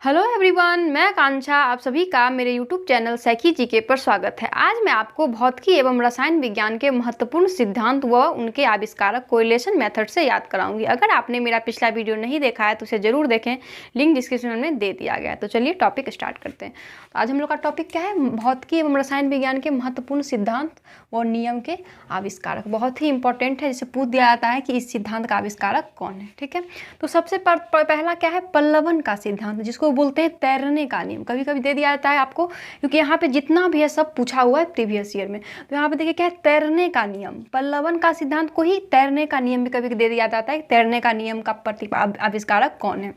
Hello everyone, मैं आकांक्षा आप सभी का मेरे यूट्यूब चैनल सैखी जीके पर स्वागत है। आज मैं आपको भौतिकी एवं रसायन विज्ञान के महत्वपूर्ण सिद्धांत व उनके आविष्कारक कोरिलेशन मेथड से याद कराऊंगी। अगर आपने मेरा पिछला वीडियो नहीं देखा है तो उसे जरूर देखें, लिंक डिस्क्रिप्शन में दे दिया गया है। तो चलिए टॉपिक स्टार्ट करते हैं। तो आज हम लोग का टॉपिक क्या है? भौतिकी एवं रसायन विज्ञान के महत्वपूर्ण सिद्धांत और नियम के आविष्कारक। बहुत ही इंपॉर्टेंट है, जिसे पूछ दिया जाता है कि इस सिद्धांत का आविष्कारक कौन है। ठीक है, तो सबसे पहला क्या है? पल्लवन का सिद्धांत, जिसको बोलते हैं तैरने का नियम। कभी कभी दे दिया जाता है आपको, क्योंकि यहाँ पे जितना भी है सब पूछा हुआ है प्रीवियस ईयर में। तो यहाँ पे देखिए क्या है? तैरने का नियम। पल्लवन का सिद्धांत को ही तैरने का नियम भी कभी दे दिया जाता है। तैरने का नियम का आविष्कारक कौन है?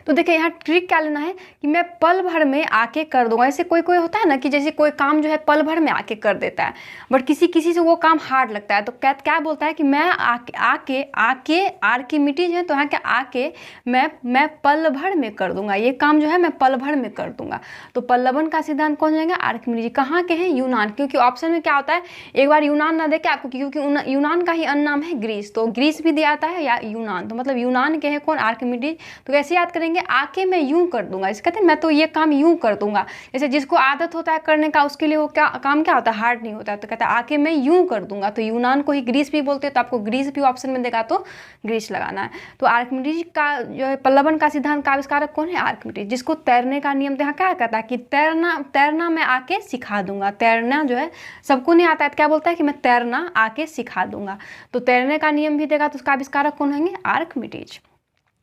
तो देखिए यहाँ ट्रिक क्या लेना है कि मैं पल भर में आके कर दूंगा। ऐसे कोई कोई होता है ना कि जैसे कोई काम जो है पल भर में आके कर देता है, बट किसी किसी से वो काम हार्ड लगता है। तो क्या बोलता है कि मैं आके आर्किमिडीज है, तो यहाँ क्या आके मैं पल भर में कर दूंगा। ये काम जो है मैं पल भर में कर दूंगा। तो पल्लवन का सिद्धांत कौन जाएगा? आर्किमिडीज। कहाँ के हैं? यूनान। क्योंकि ऑप्शन में क्या होता है, एक बार यूनान ना देखे आपको, क्योंकि यूनान का ही अन्य नाम है ग्रीस। तो ग्रीस भी दिया जाता है या यूनान, तो मतलब यूनान के हैं कौन? आर्किमिडीज। तो कैसे याद करेंगे? आके मैं यूं कर दूंगा। इसे कहते हैं मैं तो ये काम यूं कर दूंगा। जैसे जिसको आदत होता है करने का, उसके लिए वो काम क्या होता है? हार्ड नहीं होता है। तो कहता है आके मैं यूं कर दूंगा। तो यूनान को ही ग्रीस भी बोलते हैं, तो आपको ग्रीस भी ऑप्शन में देगा तो ग्रीस लगाना है। तो आर्किमिडीज का जो है पल्लवन का सिद्धांत का आविष्कारक कौन है? आर्किमिडीज। जिसको तैरने का नियम यहाँ क्या कहता है कि तैरना मैं आके सिखा दूंगा। तैरना जो है सबको नहीं आता है, तो क्या बोलता है कि मैं तैरना आके सिखा दूंगा। तो तैरने का नियम भी देगा, तो उसका आविष्कारक कौन होंगे? आर्किमिडीज।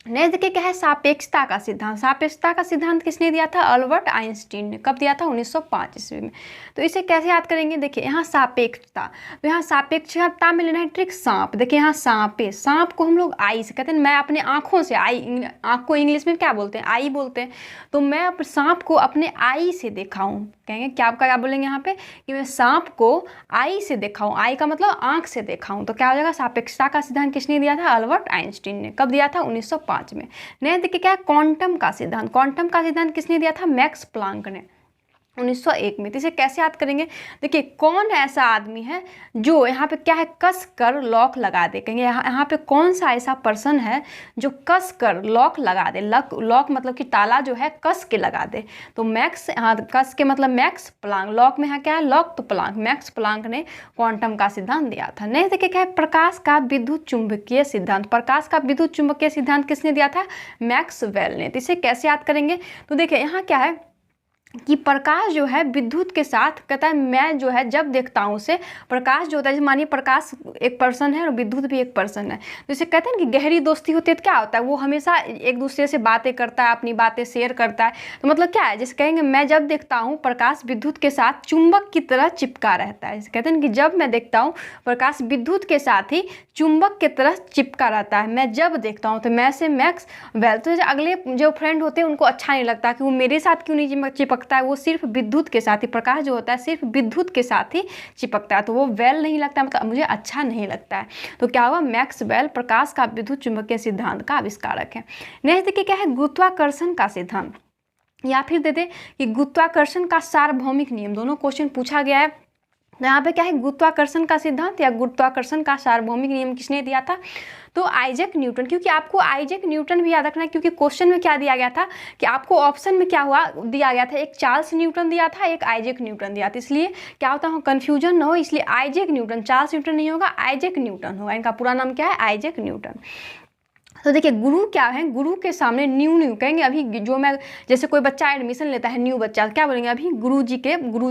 नेक्स्ट देखिए क्या है? सापेक्षता का सिद्धांत। सापेक्षता का सिद्धांत किसने दिया था? अल्बर्ट आइंस्टीन ने। कब दिया था? 1905 ईस्वी में। तो इसे कैसे याद करेंगे? देखिए यहाँ सापेक्षता, तो यहाँ सापेक्षता में लेना है ट्रिक सांप। देखिए यहाँ सांप है, सांप को हम लोग आई से कहते हैं। मैं अपने आँखों से, आँख को इंग्लिश में क्या बोलते हैं? आई बोलते हैं। तो मैं सांप को अपने आई से देखा हूँ। कहेंगे क्या बोलेंगे यहाँ पे कि मैं सांप को आई से देखा हूँ। आई का मतलब आँख से देखा हूँ। तो क्या हो जाएगा? सापेक्षता का सिद्धांत किसने दिया था? अल्बर्ट आइंस्टीन ने। कब दिया था? 1905 में। नेक्स्ट देखिए क्या है? क्वांटम का सिद्धांत। क्वांटम का सिद्धांत किसने दिया था? मैक्स प्लांक ने 1901 में। तो इसे कैसे याद करेंगे? देखिए कौन ऐसा आदमी है जो यहाँ पे क्या है? कस कर लॉक लगा दे। कहेंगे यहाँ पे कौन सा ऐसा पर्सन है जो कस कर लॉक लगा दे। लॉक मतलब कि ताला जो है कस के लगा दे। तो मैक्स, यहाँ कस के मतलब मैक्स प्लांक। लॉक में यहाँ क्या है? लॉक, तो प्लांक। मैक्स प्लांक ने क्वांटम का सिद्धांत दिया था। नेक्स्ट देखिए क्या है? प्रकाश का विद्युत चुंबकीय सिद्धांत। प्रकाश का विद्युत चुंबकीय सिद्धांत किसने दिया था? मैक्सवेल ने। तो इसे कैसे याद करेंगे? तो देखिए यहाँ क्या है कि प्रकाश जो है विद्युत के साथ, कहता है मैं जो है जब देखता हूँ उसे, प्रकाश जो होता है, जैसे मानिए प्रकाश एक पर्सन है और विद्युत भी एक पर्सन है, तो इसे कहते हैं कि गहरी दोस्ती होती है। तो क्या होता है? वो हमेशा एक दूसरे से बातें करता है, अपनी बातें शेयर करता है। तो मतलब क्या है? जैसे कहेंगे मैं जब देखता हूँ प्रकाश विद्युत के साथ चुंबक की तरह चिपका रहता है। जैसे कहते हैं कि जब मैं देखता हूँ प्रकाश विद्युत के साथ ही चुंबक की तरह चिपका रहता है, मैं जब देखता हूँ। तो मैं से मैक्स वेल। तो अगले जो फ्रेंड होते हैं उनको अच्छा नहीं लगता कि वो मेरे साथ क्यों नहीं चिपकता है, वो सिर्फ विद्युत के साथ ही, प्रकाश जो होता है सिर्फ विद्युत के साथ ही चिपकता है, तो वो वेल नहीं लगता, मतलब मुझे अच्छा नहीं लगता है। तो क्या हुआ? मैक्सवेल प्रकाश का विद्युत चुंबकीय सिद्धांत का आविष्कारक है। नेक्स्ट देखिए क्या है? गुरुत्वाकर्षण का सिद्धांत, या फिर दे दे कि गुरुत्वाकर्षण का सार्वभौमिक नियम। दोनों क्वेश्चन पूछा गया है। तो यहाँ पे क्या है? गुरुत्वाकर्षण का सिद्धांत या गुरुत्वाकर्षण का सार्वभौमिक नियम किसने दिया था? तो आइजैक न्यूटन। क्योंकि आपको आइजैक न्यूटन भी याद रखना है, क्योंकि क्वेश्चन में क्या दिया गया था कि आपको ऑप्शन में क्या हुआ दिया गया था, एक चार्ल्स न्यूटन दिया था, एक आइजैक न्यूटन दिया था। इसलिए क्या होता है कंफ्यूजन न हो, इसलिए आइजैक न्यूटन, चार्ल्स न्यूटन नहीं होगा, आइजैक न्यूटन होगा। इनका पूरा नाम क्या है? Isaac Newton. तो देखिए गुरु क्या है? गुरु के सामने न्यू कहेंगे। अभी जो मैं, जैसे कोई बच्चा एडमिशन लेता है, न्यू बच्चा, क्या बोलेंगे? अभी गुरु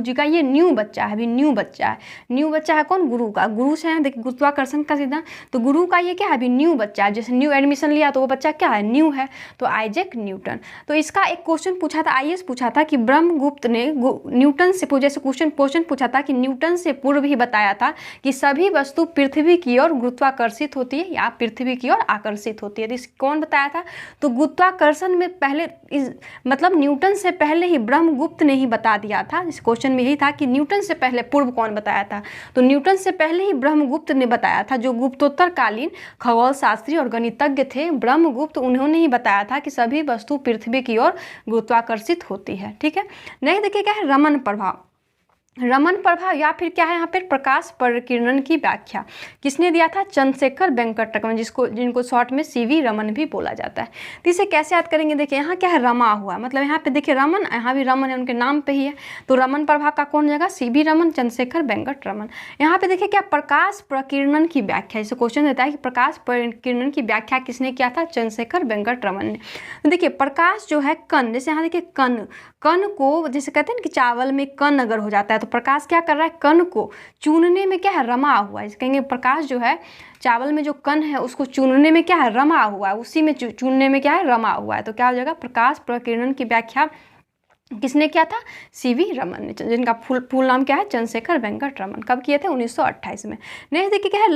जी का ये न्यू बच्चा है, अभी न्यू बच्चा है। न्यू बच्चा है कौन? गुरु का। गुरु से है देखिए गुरुत्वाकर्षण का सिद्धांत, तो गुरु का ये क्या है? अभी न्यू बच्चा है। जैसे न्यू एडमिशन लिया तो वो बच्चा क्या है? न्यू है। तो आइजैक न्यूटन। तो इसका एक क्वेश्चन पूछा था, आईएएस पूछा था कि ब्रह्मगुप्त ने न्यूटन से, जैसे क्वेश्चन पूछा था कि न्यूटन से पूर्व ही बताया था कि सभी वस्तु पृथ्वी की ओर गुरुत्वाकर्षित होती है या पृथ्वी की ओर आकर्षित होती है। कौन बताया था? तो गुरुत्वाकर्षण में पहले मतलब न्यूटन से पहले ही ब्रह्मगुप्त ने ही बता दिया था। इस क्वेश्चन में यही था कि न्यूटन से पहले पूर्व कौन बताया था? तो न्यूटन से पहले ही ब्रह्मगुप्त ने बताया था, जो गुप्तोत्तर कालीन खगोल शास्त्री और गणितज्ञ थे। ब्रह्मगुप्त, उन्होंने ही बताया था कि सभी वस्तु पृथ्वी की ओर गुरुत्वाकर्षित होती है। ठीक है। नहीं देखिए क्या है? रमन प्रभाव। रमन प्रभा या फिर क्या है यहाँ पे प्रकाश प्रकीर्णन की व्याख्या किसने दिया था? चंद्रशेखर वेंकटरमन, जिनको शॉर्ट में सीवी रमन भी बोला जाता है। तो इसे कैसे याद करेंगे? देखिए यहाँ क्या है, रमा हुआ, मतलब यहाँ पे देखिए रमन, यहाँ भी रमन है, उनके नाम पे ही है, तो रमन प्रभा का कौन जगह? सीवी रमन, चंद्रशेखर वेंकटरमन। यहाँ पे देखिए क्या, प्रकाश प्रकीर्णन की व्याख्या, जैसे क्वेश्चन देता है कि प्रकाश प्रकीर्णन की व्याख्या किसने किया था? चंद्रशेखर वेंकटरमन ने। तो देखिए प्रकाश जो है कण, जैसे यहाँ देखिए कण, कण को जैसे कहते हैं ना कि चावल में कण अगर हो जाता है तो प्रकाश क्या कर रहा है? कण को चूनने में क्या है? रमा हुआ है। जैसे कहेंगे प्रकाश जो है चावल में जो कण है उसको चूनने में क्या है? रमा हुआ है, उसी में चूनने में क्या है? रमा हुआ है। तो क्या हो जाएगा? प्रकाश प्रकीर्णन की व्याख्या किसने किया था? सीवी रमन ने, जिनका फुल नाम क्या है? चंद्रशेखर वेंकटरमन। कब किए थे? 1928 में। नेक्स्ट देखिए क्या है,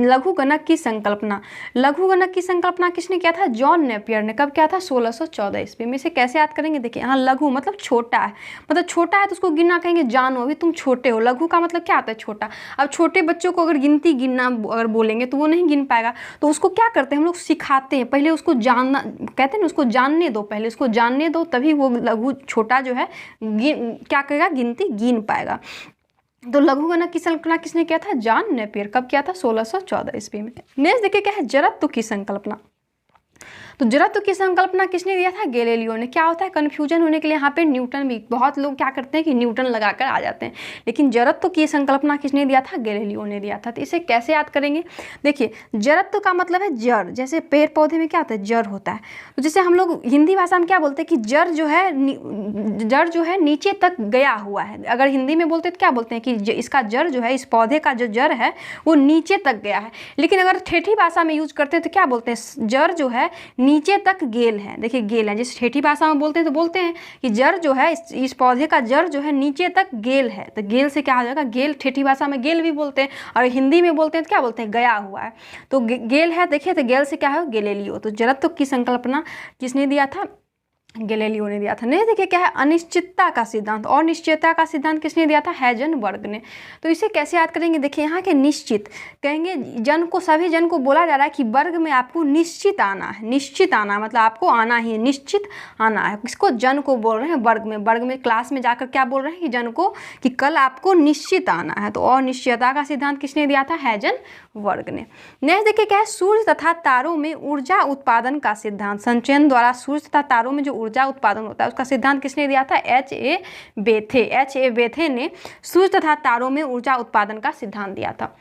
लघुगणक की संकल्पना। लघुगणक की संकल्पना किसने किया था? जॉन नेपियर ने। कब किया था? 1614 ईस्वी में। इसे कैसे याद करेंगे? देखिए यहाँ लघु मतलब छोटा है, मतलब छोटा है तो उसको गिनना कहेंगे जानो, अभी तुम छोटे हो। लघु का मतलब क्या आता है? छोटा। अब छोटे बच्चों को अगर गिनती गिनना अगर बोलेंगे तो वो नहीं गिन पाएगा, तो उसको क्या करते हैं हम लोग? सिखाते हैं, पहले उसको जानना, कहते हैं ना उसको जानने दो, पहले उसको जानने दो, तभी वो लघु छोटा जो है क्या करेगा? गिनती गिन पाएगा। तो लघुगणक की संकल्पना किसने किया था? John Napier. कब किया था? 1614 ईस्वी में। नेक्स्ट देखिए क्या है, जड़त्व की संकल्पना। तो जड़त्व की संकल्पना किसने दिया था? गैलीलियो ने। क्या होता है, कंफ्यूजन होने के लिए यहाँ पे न्यूटन भी, बहुत लोग क्या करते हैं कि न्यूटन लगाकर आ जाते हैं, लेकिन जड़त्व की संकल्पना किसने दिया था? गैलीलियो ने दिया था। तो इसे कैसे याद करेंगे? देखिए जड़त्व का मतलब है जड़, जैसे पेड़ पौधे में क्या होता है? जड़ होता है। तो जैसे हम लोग हिंदी भाषा में क्या बोलते हैं कि जड़ जो है नीचे तक गया हुआ है। अगर हिंदी में बोलते हैं तो क्या बोलते हैं कि इसका जड़ जो है, इस पौधे का जो जड़ है वो नीचे तक गया है। लेकिन अगर ठेठी भाषा में यूज करते हैं तो क्या बोलते हैं? जड़ जो है नीचे तक गेल है। देखिए गेल है, जैसे ठेठी भाषा में बोलते हैं तो बोलते हैं कि जड़ जो है, इस पौधे का जड़ जो है नीचे तक गेल है। तो गेल से क्या हो जाएगा? गेल, ठेठी भाषा में गेल भी बोलते हैं, और हिंदी में बोलते हैं तो क्या बोलते हैं? गया हुआ है। तो गेल है, देखिए तो गेल से क्या है? गैलीलियो। तो जड़त्व की संकल्पना किसने दिया था? गैलीलियो ने दिया था। नहीं देखिए क्या है, अनिश्चितता का सिद्धांत, और निश्चितता का सिद्धांत किसने दिया था? हाइजेनबर्ग ने। तो इसे कैसे याद करेंगे? देखिए यहाँ के निश्चित कहेंगे जन को, सभी जन को बोला जा रहा है कि वर्ग में आपको निश्चित आना है। निश्चित आना मतलब आपको आना ही है, निश्चित आना है। किसको? जन को बोल रहे हैं वर्ग में। वर्ग में क्लास में जाकर क्या बोल रहे हैं कि जन को कि कल आपको निश्चित आना है। तो अनिश्चितता का सिद्धांत किसने दिया था? हाइजेनबर्ग ने। नेक्स्ट देखिए क्या है, सूर्य तथा तारों में ऊर्जा उत्पादन का सिद्धांत। संचयन द्वारा सूर्य तथा तारों में जो ऊर्जा उत्पादन होता है उसका सिद्धांत किसने दिया था? H.A. बेथे। H.A. बेथे ने सूर्य तथा तारों में ऊर्जा उत्पादन का सिद्धांत दिया था।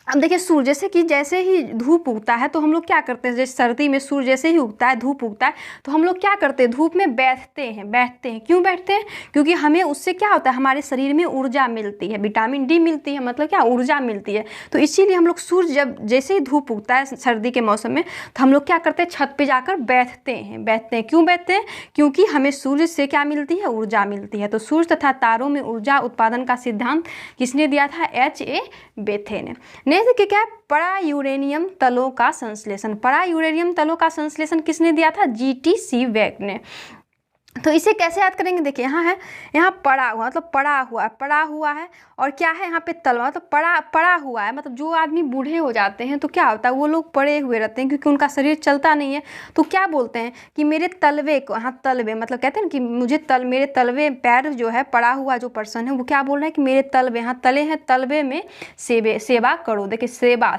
अब देखिए सूर्य जैसे ही धूप उगता है तो हम लोग क्या करते हैं? जैसे सर्दी में सूर्य जैसे ही उगता है, धूप उगता है, तो हम लोग क्या करते हैं? धूप में बैठते हैं। क्यों बैठते हैं? क्योंकि हमें उससे क्या होता है? हमारे शरीर में ऊर्जा मिलती है, विटामिन डी मिलती है, मतलब क्या? ऊर्जा मिलती है। तो इसीलिए हम लोग सूर्य जैसे ही धूप उगता है सर्दी के मौसम में, तो हम लोग क्या करते हैं? छत पर जाकर बैठते हैं। क्यों बैठते हैं? क्योंकि हमें सूर्य से क्या मिलती है? ऊर्जा मिलती है। तो सूर्य तथा तारों में ऊर्जा उत्पादन का सिद्धांत किसने दिया था? H.A. बेथे ने। देखिए क्या है, परा यूरेनियम तलों का संश्लेषण। परा यूरेनियम तलों का संश्लेषण किसने दिया था? G.T. सीवैग ने। तो इसे कैसे याद करेंगे? देखिए यहाँ है, यहाँ पड़ा हुआ मतलब पड़ा हुआ है, और क्या है यहाँ पे तल मतलब पड़ा हुआ है, मतलब जो आदमी बूढ़े हो जाते हैं तो क्या होता है? वो लोग पड़े हुए रहते हैं क्योंकि उनका शरीर चलता नहीं है। तो क्या बोलते हैं कि मेरे तलवे को, यहाँ तलवे मतलब कहते हैं कि मुझे मेरे तलवे, पैर जो है पड़ा हुआ जो पर्सन है वो क्या बोल रहा है कि मेरे तलवे, यहाँ तले हैं, तलवे में सेवा करो। देखिए सेवा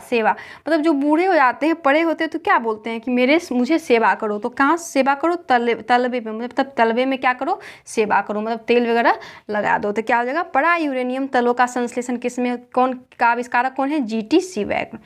मतलब जो बूढ़े हो जाते हैं, पड़े होते हैं, तो क्या बोलते हैं कि मुझे सेवा करो। तो कहाँ सेवा करो? तलवे में, मतलब तलवे में क्या करो? सेवा करो, मतलब तेल वगैरह लगा दो। तो क्या हो जाएगा? परा यूरेनियम तलों का संश्लेषण किसमें, कौन का आविष्कारक कौन है? G.T. सीवैग।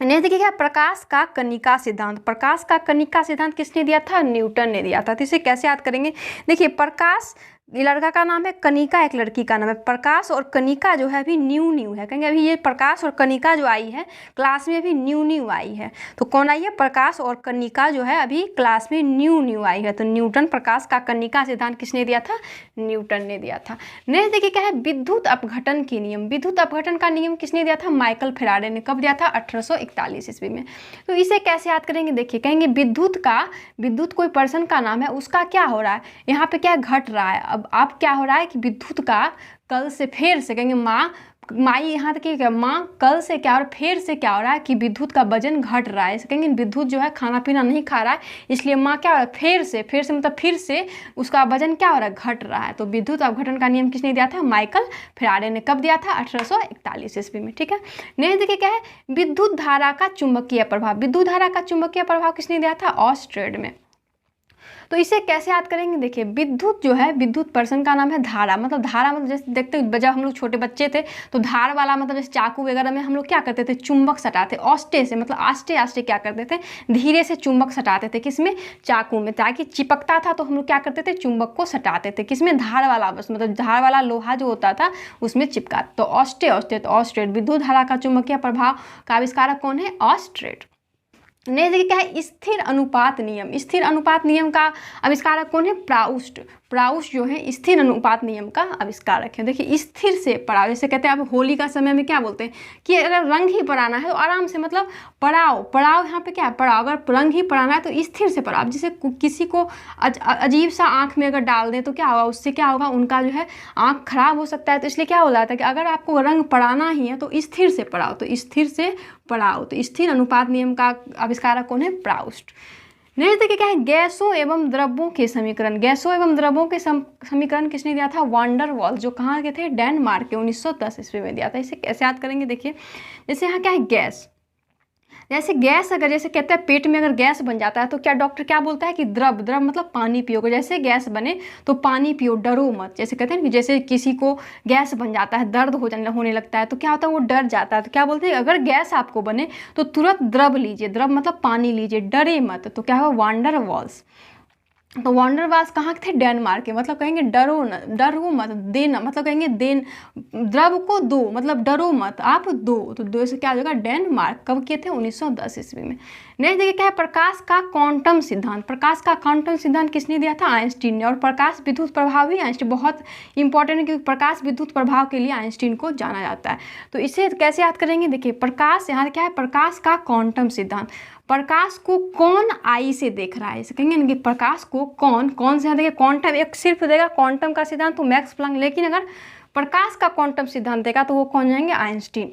नहीं देखिए क्या, प्रकाश का कणिका सिद्धांत। प्रकाश का कणिका सिद्धांत किसने दिया था? न्यूटन ने दिया था। तो इसे कैसे याद करेंगे? देखिए प्रकाश, ये लड़का का नाम है, कनिका एक लड़की का नाम है। प्रकाश और कनिका जो है अभी न्यू है, कहेंगे अभी ये प्रकाश और कनिका जो आई है क्लास में अभी न्यू आई है। तो कौन आई है? प्रकाश और कनिका जो है अभी क्लास में न्यू आई है। तो न्यूटन प्रकाश का कनिका सिद्धांत किसने दिया था? न्यूटन ने दिया था। नेक्स्ट देखिए क्या है, विद्युत अपघटन की नियम। विद्युत अपघटन का नियम किसने दिया था? माइकल फेराडे ने। कब दिया था? 1841 ईस्वी में। तो इसे कैसे याद करेंगे? देखिए कहेंगे विद्युत कोई पर्सन का नाम है, उसका क्या हो रहा है? यहाँ पे क्या घट रहा है? अब आप क्या हो रहा है कि विद्युत का कल से फिर से कहेंगे माई यहाँ तक कि माँ कल से क्या और फिर से क्या हो रहा है कि विद्युत का वजन घट रहा है। कहेंगे विद्युत जो है खाना पीना नहीं खा रहा है, इसलिए माँ क्या हो रहा है फिर से मतलब फिर से उसका वजन क्या हो रहा है, घट रहा है। तो विद्युत अपघटन का नियम किसने दिया था, माइकल फैराडे ने। कब दिया था, 1841 ईस्वी में। ठीक है, नेक्स्ट देखिए क्या है, विद्युत धारा का चुंबकीय प्रभाव। विद्युत धारा का चुंबकीय प्रभाव किसने दिया था, ऑस्ट्रेड में। तो इसे कैसे याद करेंगे, देखिए विद्युत जो है, विद्युत पर्सन का नाम है धारा। मतलब धारा मतलब जैसे देखते जब हम लोग छोटे बच्चे थे तो धार वाला मतलब जैसे चाकू वगैरह में हम लोग क्या करते थे, चुंबक सटाते, ऑस्टे से मतलब आस्ते आस्ते क्या करते थे, धीरे से चुंबक सटाते थे। किसमें, चाकू में, ताकि चिपकता था तो हम लोग क्या करते थे, चुंबक को सटाते थे। किसमें, धार वाला, बस मतलब धार वाला लोहा जो होता था उसमें चिपका। तो तो ऑस्ट्रेड, विद्युत धारा का चुंबकीय प्रभाव का आविष्कारक कौन है, ऑस्ट्रेड। नहीं देखिए क्या है, स्थिर अनुपात नियम। स्थिर अनुपात नियम का आविष्कारक कौन है, प्राउस्ट। प्राउस्ट जो है स्थिर अनुपात नियम का आविष्कारक है। देखिए स्थिर से पड़ाव, जैसे कहते हैं अब होली का समय में क्या बोलते हैं कि अगर रंग ही पड़ाना है तो आराम से, मतलब पड़ाव यहाँ पे क्या है, पड़ाव। अगर रंग ही पड़ाना है तो स्थिर से पड़ाव। जैसे किसी को अजीब सा आँख में अगर डाल दें तो क्या होगा, उससे क्या होगा, उनका जो है आँख खराब हो सकता है। तो इसलिए क्या हो जाता है कि अगर आपको रंग पड़ाना ही है तो स्थिर से पड़ाव, तो स्थिर से पड़ाव। तो स्थिर अनुपात नियम का आविष्कारक कौन है, प्राउस्ट। नेक्स्ट देखिए क्या है, गैसों एवं द्रव्यों के समीकरण। गैसों एवं द्रव्यों के समीकरण किसने दिया था, वान डर वाल्स, जो कहाँ के थे, डेनमार्क के, 1910 ईस्वी में दिया था। इसे कैसे याद करेंगे, देखिए जैसे यहाँ क्या है, गैस, जैसे गैस अगर जैसे कहते हैं पेट में अगर गैस बन जाता है तो क्या डॉक्टर क्या बोलता है कि द्रव मतलब पानी पियो। जैसे गैस बने तो पानी पियो, डरो मत। जैसे कहते हैं कि जैसे किसी को गैस बन जाता है, दर्द होने लगता है तो क्या होता है, वो डर जाता है। तो क्या बोलते हैं, अगर गैस आपको बने तो तुरंत द्रव लीजिए, द्रव मतलब पानी लीजिए, डरे मत। तो क्या होगा, वान डर वाल्स। तो वान डर वाल्स कहाँ के थे, डेनमार्क के। मतलब कहेंगे डरो मत, देना मतलब कहेंगे द्रव को दो, मतलब डरो मत, आप दो। तो दो से क्या हो जाएगा, डेनमार्क। कब किए थे, 1910 ईस्वी में। नेक्स्ट देखिए क्या है, प्रकाश का क्वांटम सिद्धांत। प्रकाश का क्वांटम सिद्धांत किसने दिया था, आइंस्टीन ने। और प्रकाश विद्युत प्रभाव भी आइंस्टीन, बहुत इंपॉर्टेंट है क्योंकि प्रकाश विद्युत प्रभाव के लिए आइंस्टीन को जाना जाता है। तो इसे कैसे याद करेंगे, देखिए प्रकाश, यहाँ क्या है, प्रकाश का क्वांटम सिद्धांत। प्रकाश को कौन आई से देख रहा है, इसे कहेंगे ना कि प्रकाश को कौन से, देखिए क्वांटम एक सिर्फ देगा क्वांटम का सिद्धांत तो मैक्स प्लैंक, लेकिन अगर प्रकाश का क्वांटम सिद्धांत देगा तो वो कौन जाएंगे, आइंस्टीन।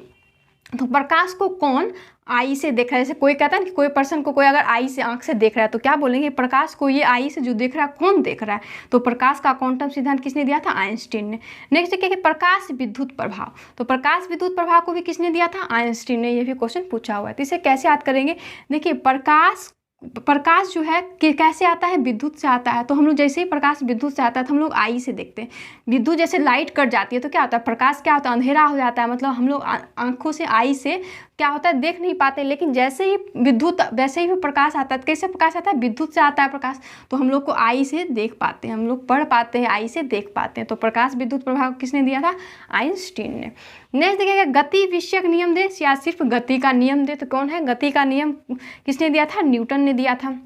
तो प्रकाश को कौन आई से देख रहा है, जैसे कोई कहता है कि कोई पर्सन को कोई अगर आई से, आंख से देख रहा है तो क्या बोलेंगे, प्रकाश को ये आई से जो देख रहा है कौन देख रहा है। तो प्रकाश का क्वांटम सिद्धांत किसने दिया था, आइंस्टीन ने। नेक्स्ट क्या है, प्रकाश विद्युत प्रभाव। तो प्रकाश विद्युत प्रभाव को भी किसने दिया था, आइंस्टीन ने। ये भी क्वेश्चन पूछा हुआ है। तो इसे कैसे याद करेंगे, देखिए प्रकाश जो है कि कैसे आता है, विद्युत से आता है। तो हम लोग जैसे ही प्रकाश विद्युत से आता है तो हम लोग आई से देखते हैं। विद्युत जैसे लाइट कट जाती है तो क्या होता है, प्रकाश क्या होता है, अंधेरा हो जाता है। मतलब हम लोग आंखों से, आई से क्या होता है, देख नहीं पाते। लेकिन जैसे ही विद्युत, वैसे ही प्रकाश आता है। कैसे प्रकाश आता है, विद्युत से आता है प्रकाश, तो हम लोग को आई से देख पाते हैं, हम लोग पढ़ पाते हैं, आई से देख पाते हैं। तो प्रकाश विद्युत प्रभाव किसने दिया था, आइंस्टीन ने। नेक्स्ट देखिएगा, गति विषयक नियम दे या सिर्फ गति का नियम दे, तो कौन है, गति का नियम किसने दिया था, न्यूटन ने दिया था।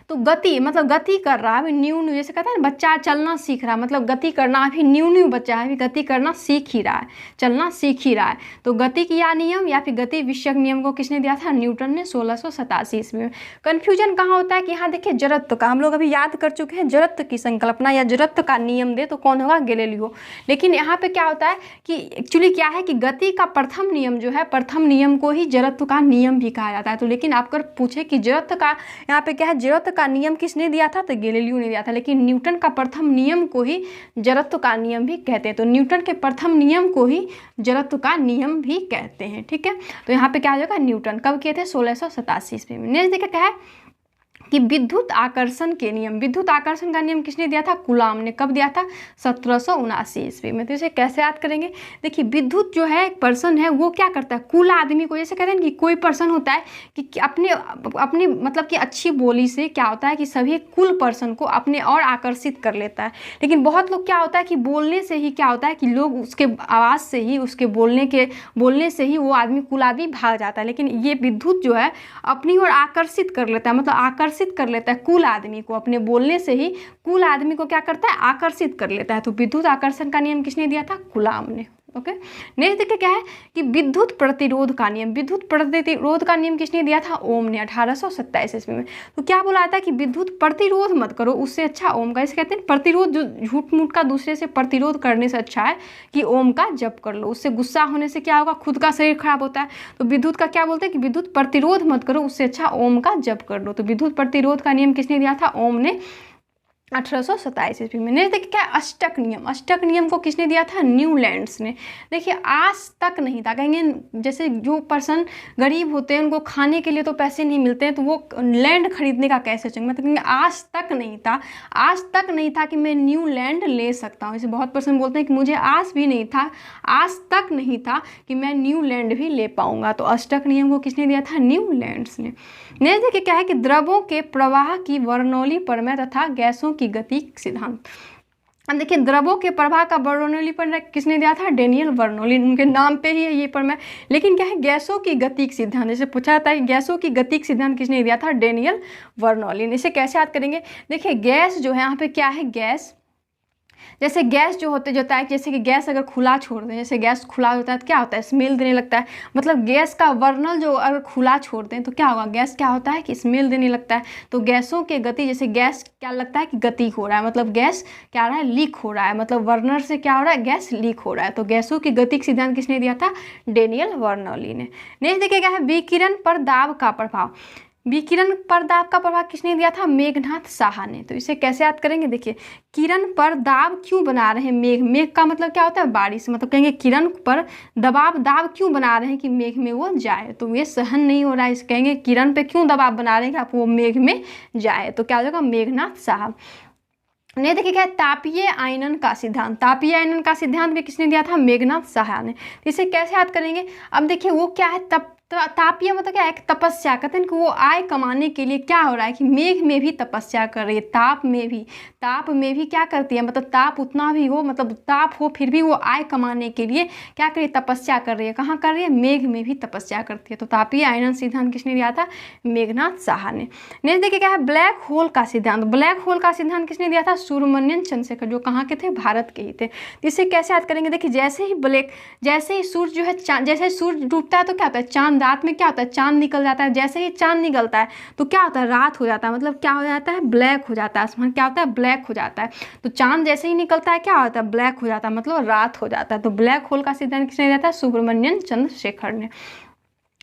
तो गति मतलब गति कर रहा है, अभी न्यू जैसे कहता है ना, बच्चा चलना सीख रहा है, मतलब गति करना, अभी न्यू बच्चा है, अभी गति करना सीख ही रहा है, चलना सीख ही रहा है। तो गति का नियम या फिर गति विषयक नियम को किसने दिया था, न्यूटन ने, 1687 ईस्वी में। कन्फ्यूजन कहाँ होता है कि यहाँ देखिए जड़त्व का, हम लोग अभी याद कर चुके हैं जड़त्व की संकल्पना या जड़त्व का नियम दे तो कौन होगा, गैलीलियो। लेकिन यहाँ पे क्या होता है कि एक्चुअली क्या है कि गति का प्रथम नियम जो है, प्रथम नियम को ही जड़त्व का नियम भी कहा जाता है। तो लेकिन आप अगर पूछे कि जड़त्व का, यहाँ पे क्या है, जड़त्व का नियम किसने दिया था, तो गैलीलियो ने दिया था। लेकिन न्यूटन का प्रथम नियम को ही जड़त्व का नियम भी कहते हैं। तो न्यूटन के प्रथम नियम को ही जड़त्व का नियम भी कहते हैं। ठीक है, तो यहाँ पे क्या हो जाएगा, न्यूटन। कब किए थे, 1687 ईस्वी में। नेक्स्ट देखिए क्या है कि विद्युत आकर्षण के नियम। विद्युत आकर्षण का नियम किसने दिया था, कूलाम ने। कब दिया था, 1779 ईस्वी में। तो इसे कैसे याद करेंगे, देखिए विद्युत जो है एक पर्सन है, वो क्या करता है, कुल आदमी को, जैसे कहते हैं कि कोई पर्सन होता है कि अपने मतलब कि अच्छी बोली से क्या होता है कि सभी कुल पर्सन को अपने और आकर्षित कर लेता है। लेकिन बहुत लोग क्या होता है कि बोलने से ही क्या होता है कि लोग उसके आवाज़ से ही, उसके बोलने से ही वो आदमी, कुल आदमी भाग जाता है। लेकिन ये विद्युत जो है अपनी ओर आकर्षित कर लेता है, मतलब आकर्षित कर लेता है कुल आदमी को, अपने बोलने से ही कुल आदमी को क्या करता है, आकर्षित कर लेता है। तो विद्युत आकर्षण का नियम किसने दिया था, कूलाम ने, ओके। नेक्स्ट देखिए क्या है कि विद्युत प्रतिरोध का नियम। विद्युत प्रतिरोध का नियम किसने दिया था? ओम ने 1827 ईस्वी में। तो क्या बोला था कि विद्युत प्रतिरोध मत करो, उससे अच्छा ओम का, इसे कहते हैं प्रतिरोध, जो झूठ मूठ का दूसरे से प्रतिरोध करने से अच्छा है कि ओम का जप कर लो। उससे गुस्सा होने से क्या होगा? खुद का शरीर खराब होता है। तो विद्युत का क्या बोलते हैं कि विद्युत प्रतिरोध मत करो, उससे अच्छा ओम का जप कर लो। तो विद्युत प्रतिरोध का नियम किसने दिया था? ओम ने 1827 ईस्वी में। नेक्स्ट देखिए क्या है? अष्टक नियम। अष्टक नियम को किसने दिया था? न्यूलैंड्स ने। देखिए आज तक नहीं था, कहेंगे जैसे जो पर्सन गरीब होते हैं उनको खाने के लिए तो पैसे नहीं मिलते हैं, तो वो लैंड खरीदने का कैसे सोचेंगे? मतलब कहेंगे आज तक नहीं था, आज तक नहीं था कि मैं न्यू लैंड ले सकता हूँ। जैसे बहुत पर्सन बोलते हैं कि मुझे आज भी नहीं था, आज तक नहीं था कि मैं न्यू लैंड भी ले पाऊंगा। तो अष्टक नियम को किसने दिया था? न्यूलैंड्स ने। नेक्स्ट देखिए क्या है कि द्रवों के प्रवाह की बर्नौली प्रमेय तथा गैसों की गति सिद्धांत। अब देखिए द्रवों के प्रवाह का बर्नौली प्रमेय किसने दिया था? Daniel Bernoulli. उनके नाम पे ही है ये प्रमेय। लेकिन क्या है? गैसों की गतिक सिद्धांत, जैसे पूछा जाता है गैसों की गतिक सिद्धांत किसने दिया था? डेनियल बर्नौली ने। इसे कैसे याद करेंगे? देखिए गैस जो है यहाँ पे क्या है? गैस, जैसे गैस जो होता है, जैसे कि गैस अगर खुला छोड़ दें, जैसे गैस खुला होता है तो क्या होता है? स्मेल देने लगता है। मतलब गैस का वर्नल जो अगर खुला छोड़ दें तो क्या होगा? गैस क्या होता है कि स्मेल देने लगता है। तो गैसों के गति, जैसे गैस क्या लगता है कि गति हो रहा है, मतलब गैस क्या रहा है? लीक हो रहा है। मतलब वर्नर से क्या हो रहा है? गैस लीक हो रहा है। तो गैसों की गति का सिद्धांत किसने दिया था? डेनियल बर्नौली ने। नेक्स्ट देखिए क्या है? विकिरण पर दाब का प्रभाव। विकिरण पर दाब का प्रभाव किसने दिया था? मेघनाथ साहा ने। तो इसे कैसे याद करेंगे? देखिए किरण पर दाब क्यों बना रहे हैं? मेघ, मेघ का मतलब क्या होता है? बारिश। मतलब कहेंगे किरण पर दबाव, दाब क्यों बना रहे हैं कि मेघ में वो जाए। तो ये सहन नहीं हो रहा है, इसे कहेंगे किरण पे क्यों दबाव बना रहे हैं कि आप वो मेघ में जाए। तो क्या हो जाएगा? मेघनाथ साहा। नहीं देखिए क्या है? तापीय आयनन का सिद्धांत। तापीय आयनन का सिद्धांत भी किसने दिया था? मेघनाथ साहा ने। तो इसे कैसे याद करेंगे? अब देखिए वो क्या है? तापीय मतलब क्या है? एक तपस्या। कहते हैं कि वो आय कमाने के लिए क्या हो रहा है कि मेघ में भी तपस्या कर रही है, ताप में भी क्या करती है? मतलब ताप उतना भी हो, मतलब ताप हो फिर भी वो आय कमाने के लिए क्या कर रही है? तपस्या कर रही है। कहाँ कर रही है? मेघ में भी तपस्या करती है। तो तापीय आयनन सिद्धांत किसने दिया था? मेघनाथ साहा ने। नेक्स्ट देखिए क्या है? ब्लैक होल का सिद्धांत। ब्लैक होल का सिद्धांत किसने दिया था? सुब्रमण्यम चंद्रशेखर, जो कहाँ के थे? भारत के ही थे। इसे कैसे याद करेंगे? देखिए जैसे ही सूर्य जो है, जैसे सूर्य डूबता है तो क्या होता है? चांद, रात में क्या होता है? चांद निकल जाता है। जैसे ही चांद निकलता है तो क्या होता है? रात हो जाता है। मतलब क्या हो जाता है? ब्लैक हो जाता है। आसमान क्या होता है? ब्लैक हो जाता है। तो चांद जैसे ही निकलता है क्या होता है? ब्लैक हो जाता है, मतलब रात हो जाता है। तो ब्लैक होल का सिद्धांत किसने दिया था? सुब्रमण्यम चंद्रशेखर ने।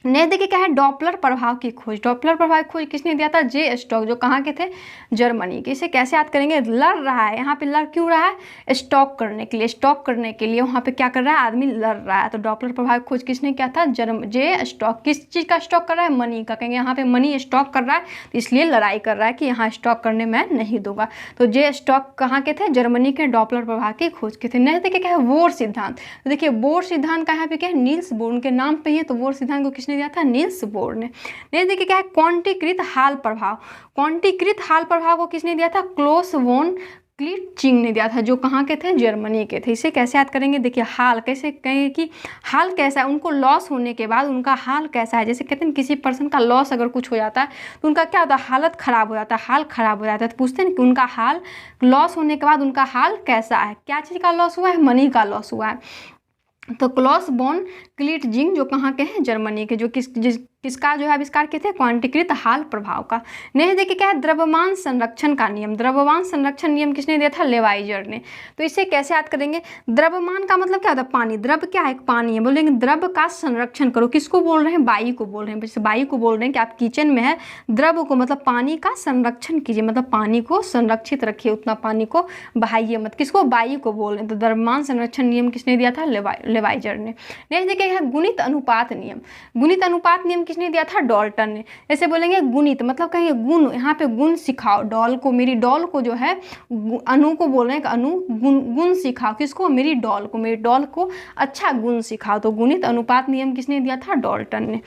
नेक्स्ट देखिए क्या है? डॉपलर प्रभाव की खोज। डॉपलर प्रभाव की खोज किसने दिया था? जे स्टॉक, जो कहाँ के थे? जर्मनी के। इसे कैसे याद करेंगे? लड़ रहा है, यहाँ पे लड़ क्यों रहा है? स्टॉक करने के लिए। स्टॉक करने के लिए वहाँ पे क्या कर रहा है? आदमी लड़ रहा है। तो डॉपलर प्रभाव की खोज किसने किया था? जे स्टॉक। किस चीज़ का स्टॉक कर रहा है? मनी का। कहेंगे यहाँ पे मनी स्टॉक कर रहा है तो इसलिए लड़ाई कर रहा है कि यहाँ स्टॉक करने मैं नहीं दूंगा। तो जे स्टॉक कहाँ के थे? जर्मनी के। डॉपलर प्रभाव की खोज के थे। नेक्स्ट देखिए क्या है? बोर सिद्धांत। तो देखिए बोर सिद्धांत का यहाँ पे क्या है? नील्स बोर, उनके नाम पे ही है। तो बोर सिद्धांत को किसने दिया था? नील्स बोर ने। नेक्स्ट देखिए क्या है? क्वांटीकृत हाल प्रभाव। क्वांटीकृत हाल प्रभाव को किसने दिया था? क्लॉस वॉन क्लीटजिंग ने दिया था, जो कहाँ के थे? जर्मनी के थे। इसे कैसे याद करेंगे? देखिए हाल कैसे कहेंगे कि हाल कैसा है? उनको लॉस होने के बाद उनका हाल कैसा है? जैसे कहते हैं किसी पर्सन का लॉस अगर कुछ हो जाता है तो उनका क्या होता है? हालत खराब हो जाता है, हाल खराब हो जाता है। तो पूछते हैं कि उनका हाल, लॉस होने के बाद उनका हाल कैसा है? क्या चीज़ का लॉस हुआ है? मनी का लॉस हुआ है। तो क्लॉस वॉन क्लीटजिंग जो कहाँ के हैं? जर्मनी के। जो किसका जो है आविष्कार किए थे? क्वांटीकृत हाल प्रभाव का। नेक्स्ट देखिए क्या है? द्रव्यमान संरक्षण का नियम। द्रव्यमान संरक्षण नियम किसने दिया था? लेवाइजर ने। तो इसे कैसे याद करेंगे? द्रव्यमान का मतलब क्या होता है? पानी। द्रव्य क्या है? पानी है। बोलेंगे द्रव्य का संरक्षण करो। किसको बोल रहे हैं? वायु को बोल रहे हैं। जैसे वायु को बोल रहे हैं कि आप किचन में है, द्रव्य को मतलब पानी का संरक्षण कीजिए, मतलब पानी को संरक्षित रखिए, उतना पानी को बहाइए मत। किसको? वायु को बोल रहे हैं। तो द्रव्यमान संरक्षण नियम किसने दिया था? लेवाइजर ने। नेक्स्ट देखिए गुणित अनुपात नियम। गुणित अनुपात नियम किसने दिया था? डाल्टन ने। जैसे बोलेंगे गुणित मतलब कहेंगे गुण, यहाँ पे गुण सिखाओ डॉल को, मेरी डॉल को जो है अनु को बोल रहे हैं कि अनु गुण सिखाओ। किसको? मेरी डॉल को, मेरी डॉल को अच्छा गुण सिखाओ। तो गुणित अनुपात नियम किसने दिया था? डाल्टन ने।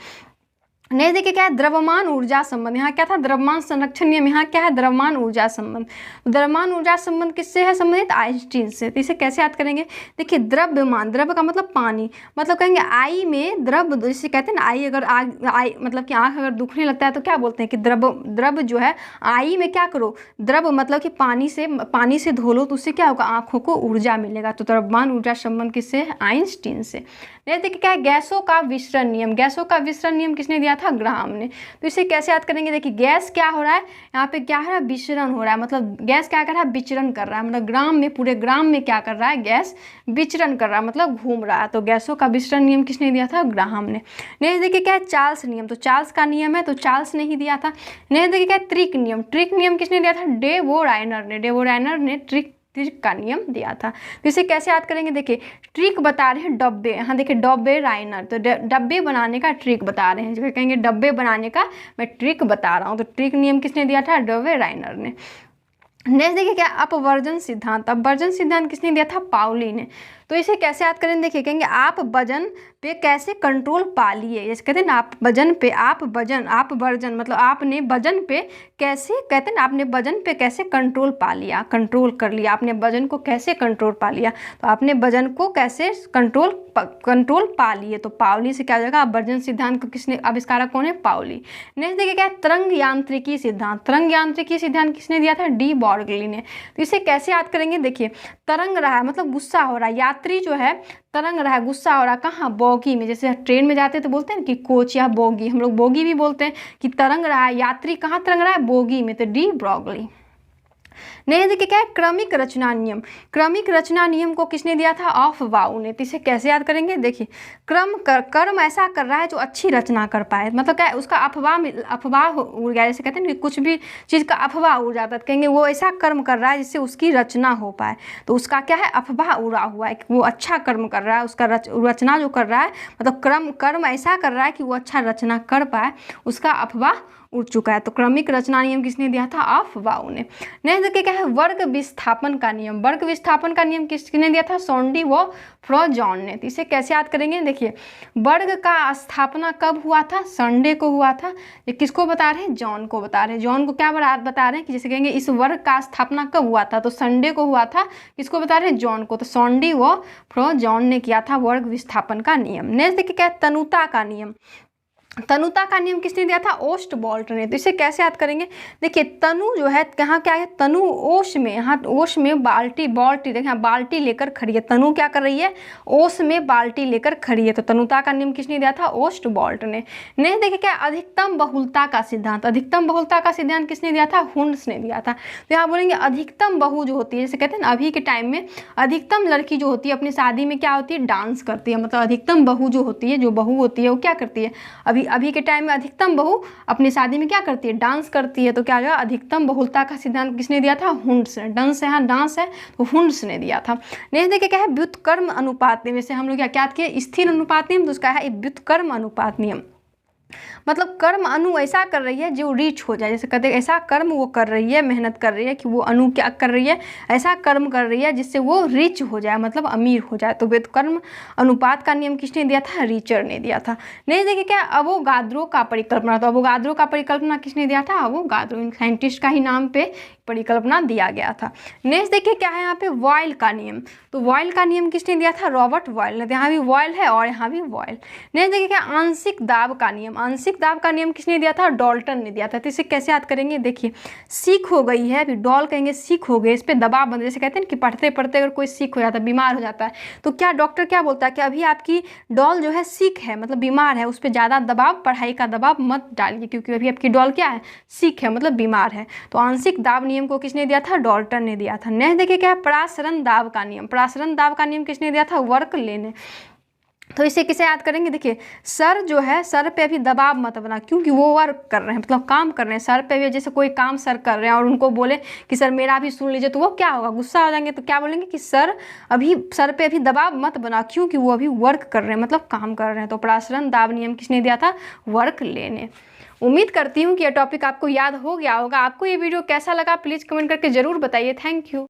नहीं, देखिए क्या है, द्रव्यमान ऊर्जा संबंध। यहाँ क्या था, द्रव्यमान संरक्षण नियम। यहाँ क्या है, द्रव्यमान ऊर्जा संबंध। द्रव्यमान ऊर्जा संबंध किससे है संबंधित, आइंस्टीन से। तो इसे कैसे याद करेंगे, देखिए द्रव्यमान, द्रव्य का मतलब पानी, मतलब कहेंगे आई में द्रव, जिसे कहते हैं ना आई, अगर आग आई मतलब कि आँख अगर दुखने लगता है तो क्या बोलते हैं कि द्रव जो है आई में क्या करो, द्रव मतलब कि पानी से धो लो तो उससे क्या होगा, आँखों को ऊर्जा मिलेगा। तो द्रव्यमान ऊर्जा संबंध किससे है, आइंस्टीन से। नहीं, देखिए क्या है, गैसों का विसरण नियम। गैसों का विसरण नियम किसने दिया था, ग्राहम ने। तो इसे कैसे याद करेंगे, देखिए गैस क्या हो रहा है, यहाँ पे क्या है, विचरण हो रहा है, मतलब गैस क्या कर रहा है, विचरण कर रहा है, मतलब ग्राम में, पूरे ग्राम में क्या कर रहा है, गैस विचरण कर रहा है, मतलब घूम रहा है। तो गैसों का विसरण नियम किसने दिया था, ग्राहम ने। नहीं, देखिए क्या है, चार्ल्स नियम। तो चार्ल्स का नियम है, तो चार्ल्स ने ही दिया था। नहीं, देखिए क्या है, ट्रिक नियम। ट्रिक नियम किसने दिया था, डे वो राइनर ने। डे वो राइनर ने ट्रिक का नियम दिया था। तो इसे कैसे याद करेंगे, देखिए ट्रिक बता रहे हैं डब्बे। हाँ देखिए, डब्बे राइनर, तो डब्बे बनाने का ट्रिक बता रहे हैं, जो कहेंगे डब्बे बनाने का मैं ट्रिक बता रहा हूँ। तो ट्रिक नियम किसने दिया था, डब्बे राइनर ने। नेक्स्ट देखिए क्या, अपवर्जन सिद्धांत। अपवर्जन सिद्धांत किसने दिया था, पाउली ने। तो इसे कैसे याद करें, देखिए कहेंगे आप वजन पे कैसे कंट्रोल पा लिए, जैसे कहते हैं ना, आप वजन पे, आप वर्जन मतलब आपने वजन पे कैसे, कहते हैं ना, आपने वजन पे कैसे कंट्रोल पा लिया, कंट्रोल कर लिया, आपने वजन को कैसे कंट्रोल पा लिया। तो आपने वजन को कैसे कंट्रोल पा लिए, तो पाउली से क्या हो जाएगा, अपवर्जन सिद्धांत को किसने, आविष्कारक कौन है, पाउली। नेक्स्ट देखिए क्या है, तरंग यांत्रिकी सिद्धांत। तरंग यांत्रिकी सिद्धांत किसने दिया था, डी ब्रॉगली ने। तो इसे कैसे याद करेंगे, देखिए तरंग रहा है मतलब गुस्सा हो रहा है, यात्री जो है तरंग रहा है, गुस्सा हो रहा है, कहाँ, बोगी में। जैसे ट्रेन में जाते हैं तो बोलते हैं कि कोच या बोगी, हम लोग बोगी भी बोलते हैं, कि तरंग रहा है, यात्री कहाँ तरंग रहा है, बोगी में। तो डी ब्रॉगली। नहीं, देखिए क्या है, क्रमिक रचना नियम। क्रमिक रचना नियम को किसने दिया था, ऑफ वाउ ने। तो इसे कैसे याद करेंगे, देखिए कर्म ऐसा कर रहा है जो अच्छी रचना कर पाए, मतलब क्या है, उसका अफवाह उड़ गया, जैसे कहते हैं ना, कुछ भी चीज़ का अफवाह उड़ जाता है, तो कहेंगे वो ऐसा कर्म कर रहा है जिससे उसकी रचना हो पाए। तो उसका क्या है, अफवाह उड़ा हुआ है कि वो अच्छा कर्म कर रहा है, उसका रचना जो कर रहा है, मतलब कर्म ऐसा कर रहा है कि वो अच्छा रचना कर पाए, उसका अफवाह उड़ चुका है। तो क्रमिक रचना नियम किसने दिया था, ऑफ वाउ ने। नेक्स्ट देखिए क्या है, वर्ग विस्थापन का नियम। वर्ग विस्थापन का नियम किसने दिया था, सोंडी व फ्रोजॉन ने। तो इसे कैसे याद करेंगे, देखिए वर्ग का स्थापना कब हुआ था, संडे को हुआ था। ये किसको बता रहे हैं, जॉन को बता रहे हैं। जॉन को क्या बता रहे हैं कि जैसे कहेंगे इस वर्ग का स्थापना कब हुआ था, तो संडे को हुआ था। किसको बता रहे हैं, जॉन को। तो सोंडी व फ्रोजॉन ने किया था वर्ग विस्थापन का नियम। नेक्स्ट देखिए क्या है, तनुता का नियम। तनुता का नियम किसने दिया था, ओस्ट बोल्ट ने। तो इसे कैसे याद करेंगे, देखिए तनु जो है, कहाँ क्या है, तनु ओश में, यहाँ ओश में बाल्टी देखिए बाल्टी लेकर खड़ी है, तनु क्या कर रही है, ओश में बाल्टी लेकर खड़ी है। तो तनुता का नियम किसने दिया था, ओस्ट बोल्ट ने। नहीं, देखिए क्या, अधिकतम बहुलता का सिद्धांत। अधिकतम बहुलता का सिद्धांत किसने दिया था, हुंड्स ने दिया था। तो यहाँ बोलेंगे अधिकतम बहू जो होती है, जैसे कहते हैं ना, अभी के टाइम में अधिकतम लड़की जो होती है अपनी शादी में क्या होती है, डांस करती है, मतलब अधिकतम बहू जो होती है, जो बहू होती है वो क्या करती है, अभी के टाइम में अधिकतम बहू अपनी शादी में क्या करती है, डांस करती है। तो क्या होगा, अधिकतम बहुलता का सिद्धांत किसने दिया था, हुंड्स ने। डांस है, हाँ डांस है, तो हुंड्स ने दिया था। नेक्स्ट देखिए क्या है, व्युत्क्रम अनुपात नियम। जैसे हम लोग क्या किए, स्थिर अनुपात नियम, तो उसका है व्युत्क्रम अनुपात नियम। मतलब कर्म अनु ऐसा कर रही है जो रीच हो जाए, जैसे कहते हैं ऐसा कर्म वो कर रही है, मेहनत कर रही है कि वो अनु क्या कर रही है, ऐसा कर्म कर रही है जिससे वो रिच हो जाए, मतलब अमीर हो जाए। तो व्युत्क्रम अनुपात का नियम किसने दिया था, रीचर ने दिया था। नहीं, देखिए क्या, अवोगाद्रो का परिकल्पना। तो अवोगाद्रो का परिकल्पना किसने दिया था, अवोगाद्रो, साइंटिस्ट का ही नाम पे परिकल्पना दिया गया था। नेक्स्ट देखिए क्या है, यहाँ पे वॉयल का नियम। तो वॉयल का नियम किसने दिया था, रॉबर्ट वॉयल ने। यहाँ भी वॉयल है और यहाँ भी वॉयल। नेक्स्ट देखिए क्या, आंशिक दाब का नियम। आंशिक दाब का नियम किसने दिया था, डाल्टन ने दिया था। तो इसे कैसे याद करेंगे, देखिए सीख हो गई है, अभी डॉल कहेंगे सीख हो गई, इस पर दबाव बन, जैसे कहते हैं कि पढ़ते पढ़ते अगर कोई सीख हो जाता है, बीमार हो जाता है, तो क्या डॉक्टर क्या बोलता है कि अभी आपकी डॉल जो है सीख है, मतलब बीमार है, उस पर ज़्यादा दबाव, पढ़ाई का दबाव मत डालिए, क्योंकि अभी आपकी डॉल क्या है, सीख है, मतलब बीमार है। तो आंशिक दाब नियम को किसने दिया था, डाल्टन ने दिया था। नेक्स्ट देखिए क्या है, परासरण दाब का नियम। परासरण दाब का नियम किसने दिया था, वर्कले ने। तो इसे किसे याद करेंगे, देखिए सर जो है, सर पे अभी दबाव मत बना, क्योंकि वो वर्क कर रहे हैं, मतलब काम कर रहे हैं, सर पे भी जैसे कोई काम सर कर रहे हैं और उनको बोले कि सर मेरा भी सुन लीजिए, तो वो क्या होगा, गुस्सा हो जाएंगे। तो क्या बोलेंगे कि सर पे अभी दबाव मत बना, क्योंकि वो अभी वर्क कर रहे हैं, मतलब काम कर रहे हैं। तो परासरण दाब नियम किसने दिया था, वर्कले ने। उम्मीद करती हूँ कि यह टॉपिक आपको याद हो गया होगा। आपको ये वीडियो कैसा लगा प्लीज़ कमेंट करके ज़रूर बताइए। Thank you.